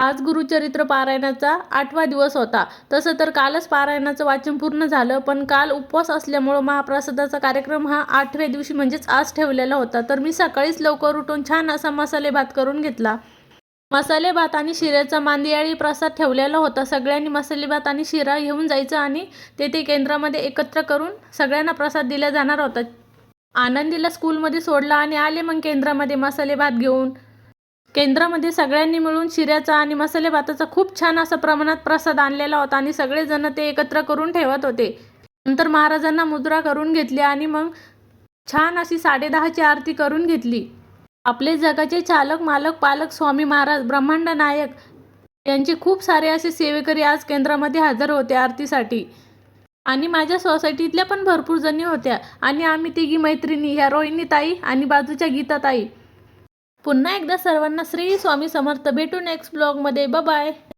आज गुरुचरित्र पारायणाचा 8वा दिवस होता. तसं तर कालच पारायणाचं वाचन पूर्ण झालं, पण काल उपवास असल्यामुळं महाप्रसादाचा कार्यक्रम हा 8व्या दिवशी म्हणजेच आज ठेवलेला होता. तर मी सकाळीच लवकर उठून छान असा मसाले भात करून घेतला. मसाले भात आणि शिऱ्याचा मांदियाळी प्रसाद ठेवलेला होता. सगळ्यांनी मसाले भात आणि शिरा घेऊन जायचं आणि तेथे केंद्रामध्ये एकत्र करून सगळ्यांना प्रसाद दिला जाणार होता. आनंदीला स्कूलमध्ये सोडलं आणि आले मग केंद्रामध्ये मसाले भात घेऊन. केंद्रामध्ये सगळ्यांनी मिळून शिऱ्याचा आणि मसाले भाताचा खूप छान असा प्रमाणात प्रसाद आणलेला होता आणि सगळेजण ते एकत्र करून ठेवत होते. नंतर महाराजांना मुद्रा करून घेतली आणि मग छान अशी 10:30ची आरती करून घेतली. आपले जगाचे चालक मालक पालक स्वामी महाराज ब्रह्मांड नायक यांचे खूप सारे असे सेवेकरी आज केंद्रामध्ये हजर होते आरतीसाठी. आणि माझ्या सोसायटीतल्या पण भरपूर जणी होत्या आणि आम्ही तिघी मैत्रिणी, ह्या रोहिणी ताई आणि बाजूच्या गीता ताई. पुन्हा एकदा सर्वांना श्री स्वामी समर्थ. भेटू नेक्स्ट ब्लॉगमध्ये. बाय.